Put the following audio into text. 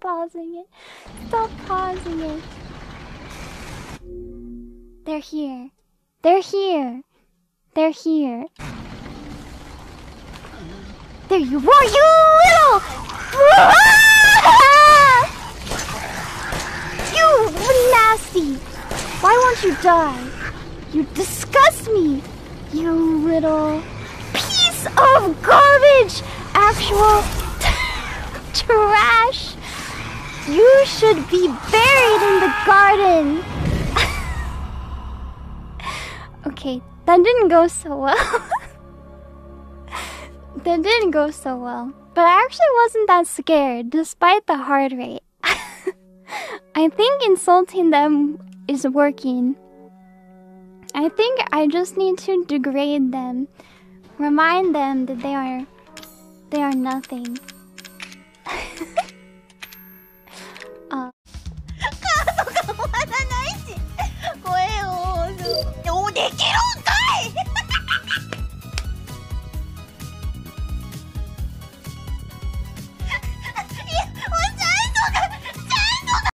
pausing it. Stop pausing it. They're here. They're here. They're here. There you are, you little... You nasty! Why won't you die? You disgust me! You little piece of garbage! Actual trash! You should be buried in the garden! Okay, that didn't go so well. That didn't go so well. But I actually wasn't that scared, despite the heart rate. I think insulting them is working. I think I just need to degrade them. Remind them that they are nothing.